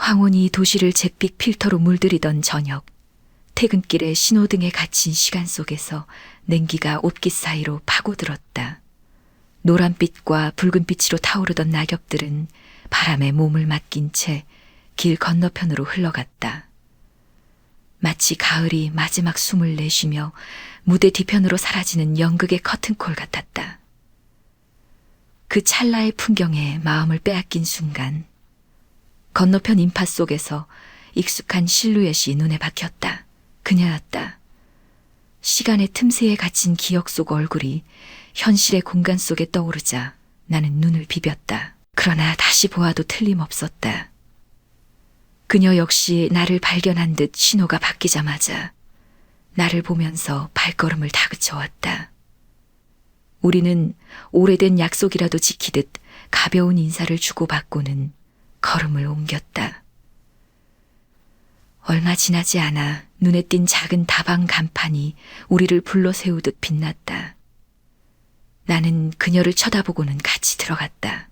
황혼이 도시를 잿빛 필터로 물들이던 저녁, 퇴근길에 신호등에 갇힌 시간 속에서 냉기가 옷깃 사이로 파고들었다. 노란빛과 붉은빛으로 타오르던 낙엽들은 바람에 몸을 맡긴 채 길 건너편으로 흘러갔다. 마치 가을이 마지막 숨을 내쉬며 무대 뒤편으로 사라지는 연극의 커튼콜 같았다. 그 찰나의 풍경에 마음을 빼앗긴 순간 건너편 인파 속에서 익숙한 실루엣이 눈에 박혔다. 그녀였다. 시간의 틈새에 갇힌 기억 속 얼굴이 현실의 공간 속에 떠오르자 나는 눈을 비볐다. 그러나 다시 보아도 틀림없었다. 그녀 역시 나를 발견한 듯 신호가 바뀌자마자 나를 보면서 발걸음을 다그쳐왔다. 우리는 오래된 약속이라도 지키듯 가벼운 인사를 주고받고는 걸음을 옮겼다. 얼마 지나지 않아 눈에 띈 작은 다방 간판이 우리를 불러세우듯 빛났다. 나는 그녀를 쳐다보고는 같이 들어갔다.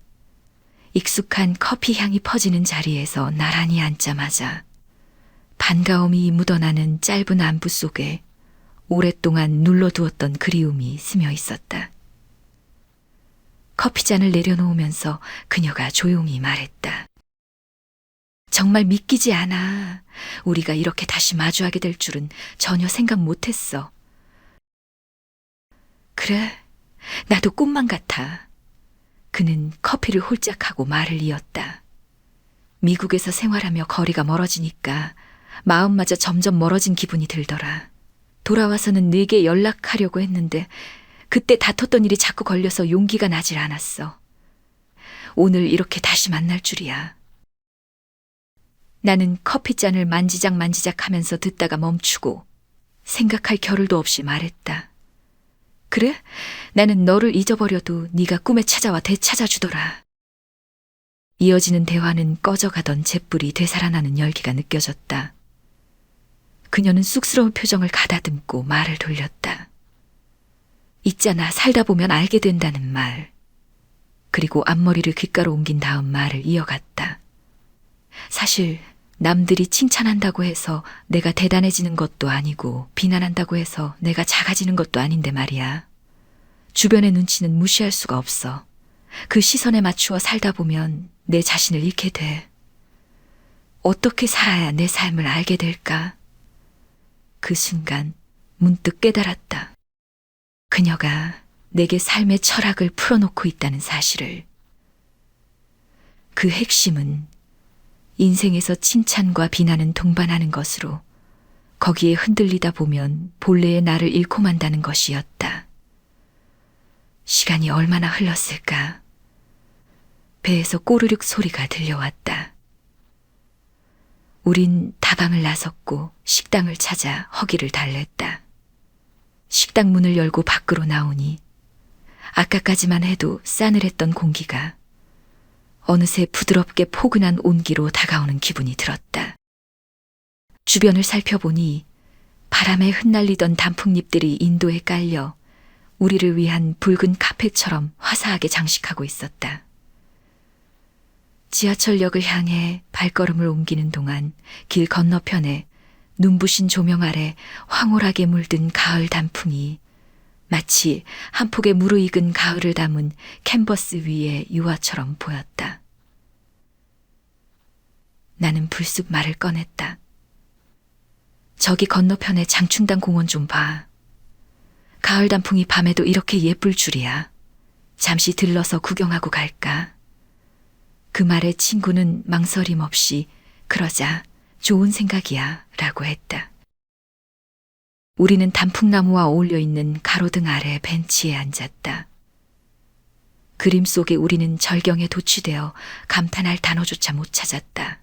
익숙한 커피 향이 퍼지는 자리에서 나란히 앉자마자 반가움이 묻어나는 짧은 안부 속에 오랫동안 눌러두었던 그리움이 스며 있었다. 커피잔을 내려놓으면서 그녀가 조용히 말했다. 정말 믿기지 않아. 우리가 이렇게 다시 마주하게 될 줄은 전혀 생각 못했어. 그래, 나도 꿈만 같아. 그는 커피를 홀짝하고 말을 이었다. 미국에서 생활하며 거리가 멀어지니까 마음마저 점점 멀어진 기분이 들더라. 돌아와서는 네게 연락하려고 했는데 그때 다퉜던 일이 자꾸 걸려서 용기가 나질 않았어. 오늘 이렇게 다시 만날 줄이야. 나는 커피잔을 만지작 하면서 듣다가 멈추고 생각할 겨를도 없이 말했다. 그래? 나는 너를 잊어버려도 네가 꿈에 찾아와 되찾아주더라. 이어지는 대화는 꺼져가던 잿불이 되살아나는 열기가 느껴졌다. 그녀는 쑥스러운 표정을 가다듬고 말을 돌렸다. 있잖아, 살다 보면 알게 된다는 말. 그리고 앞머리를 귓가로 옮긴 다음 말을 이어갔다. 사실 남들이 칭찬한다고 해서 내가 대단해지는 것도 아니고 비난한다고 해서 내가 작아지는 것도 아닌데 말이야. 주변의 눈치는 무시할 수가 없어. 그 시선에 맞추어 살다 보면 내 자신을 잃게 돼. 어떻게 살아야 내 삶을 알게 될까? 그 순간 문득 깨달았다. 그녀가 내게 삶의 철학을 풀어놓고 있다는 사실을. 그 핵심은 인생에서 칭찬과 비난은 동반하는 것으로 거기에 흔들리다 보면 본래의 나를 잃고 만다는 것이었다. 시간이 얼마나 흘렀을까? 배에서 꼬르륵 소리가 들려왔다. 우린 다방을 나섰고 식당을 찾아 허기를 달랬다. 식당 문을 열고 밖으로 나오니 아까까지만 해도 싸늘했던 공기가 어느새 부드럽게 포근한 온기로 다가오는 기분이 들었다. 주변을 살펴보니 바람에 흩날리던 단풍잎들이 인도에 깔려 우리를 위한 붉은 카펫처럼 화사하게 장식하고 있었다. 지하철역을 향해 발걸음을 옮기는 동안 길 건너편에 눈부신 조명 아래 황홀하게 물든 가을 단풍이 마치 한 폭의 무르익은 가을을 담은 캔버스 위의 유화처럼 보였다. 나는 불쑥 말을 꺼냈다. 저기 건너편에 장충당 공원 좀 봐. 가을 단풍이 밤에도 이렇게 예쁠 줄이야. 잠시 들러서 구경하고 갈까? 그 말에 친구는 망설임 없이 그러자, 좋은 생각이야 라고 했다. 우리는 단풍나무와 어울려 있는 가로등 아래 벤치에 앉았다. 그림 속에 우리는 절경에 도취되어 감탄할 단어조차 못 찾았다.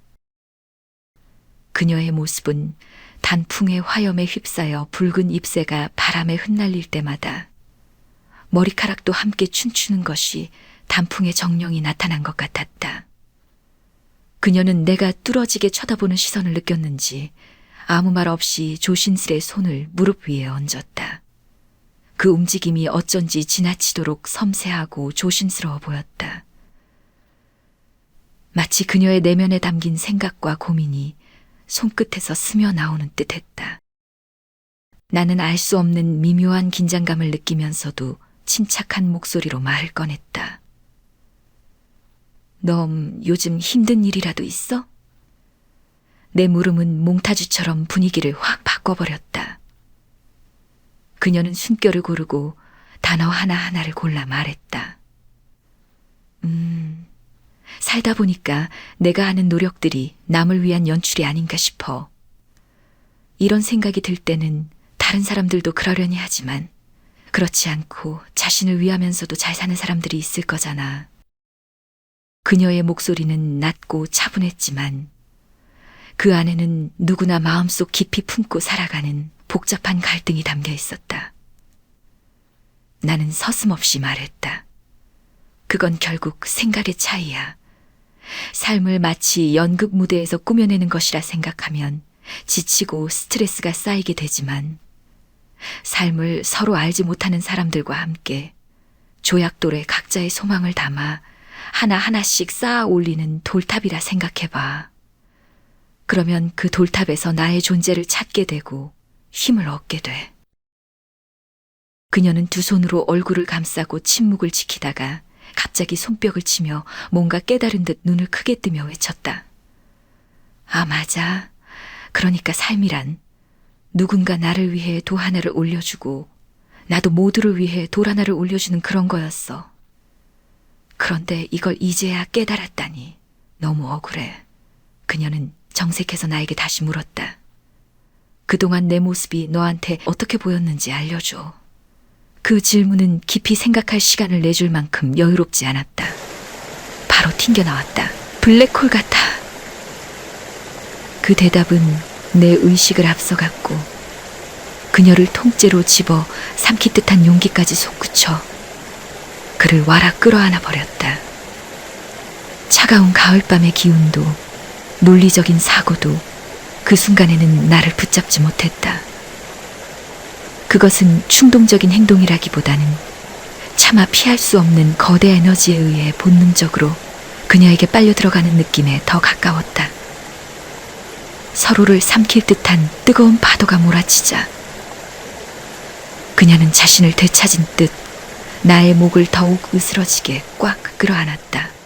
그녀의 모습은 단풍의 화염에 휩싸여 붉은 잎새가 바람에 흩날릴 때마다 머리카락도 함께 춤추는 것이 단풍의 정령이 나타난 것 같았다. 그녀는 내가 뚫어지게 쳐다보는 시선을 느꼈는지 아무 말 없이 조심스레 손을 무릎 위에 얹었다. 그 움직임이 어쩐지 지나치도록 섬세하고 조심스러워 보였다. 마치 그녀의 내면에 담긴 생각과 고민이 손끝에서 스며 나오는 듯했다. 나는 알 수 없는 미묘한 긴장감을 느끼면서도 침착한 목소리로 말을 꺼냈다. 넌 요즘 힘든 일이라도 있어? 내 물음은 몽타주처럼 분위기를 확 바꿔버렸다. 그녀는 숨결을 고르고 단어 하나하나를 골라 말했다. 살다 보니까 내가 하는 노력들이 남을 위한 연출이 아닌가 싶어. 이런 생각이 들 때는 다른 사람들도 그러려니 하지만 그렇지 않고 자신을 위하면서도 잘 사는 사람들이 있을 거잖아. 그녀의 목소리는 낮고 차분했지만 그 안에는 누구나 마음속 깊이 품고 살아가는 복잡한 갈등이 담겨 있었다. 나는 서슴없이 말했다. 그건 결국 생각의 차이야. 삶을 마치 연극 무대에서 꾸며내는 것이라 생각하면 지치고 스트레스가 쌓이게 되지만 삶을 서로 알지 못하는 사람들과 함께 조약돌에 각자의 소망을 담아 하나하나씩 쌓아 올리는 돌탑이라 생각해봐. 그러면 그 돌탑에서 나의 존재를 찾게 되고 힘을 얻게 돼. 그녀는 두 손으로 얼굴을 감싸고 침묵을 지키다가 갑자기 손뼉을 치며 뭔가 깨달은 듯 눈을 크게 뜨며 외쳤다. 아, 맞아. 그러니까 삶이란 누군가 나를 위해 돌 하나를 올려주고 나도 모두를 위해 돌 하나를 올려주는 그런 거였어. 그런데 이걸 이제야 깨달았다니 너무 억울해. 그녀는 정색해서 나에게 다시 물었다. 그동안 내 모습이 너한테 어떻게 보였는지 알려줘. 그 질문은 깊이 생각할 시간을 내줄 만큼 여유롭지 않았다. 바로 튕겨나왔다. 블랙홀 같아. 그 대답은 내 의식을 앞서갔고 그녀를 통째로 집어 삼킬 듯한 용기까지 솟구쳐 그를 와락 끌어안아 버렸다. 차가운 가을밤의 기운도 논리적인 사고도 그 순간에는 나를 붙잡지 못했다. 그것은 충동적인 행동이라기보다는 차마 피할 수 없는 거대 에너지에 의해 본능적으로 그녀에게 빨려 들어가는 느낌에 더 가까웠다. 서로를 삼킬 듯한 뜨거운 파도가 몰아치자 그녀는 자신을 되찾은 듯 나의 목을 더욱 으스러지게 꽉 끌어안았다.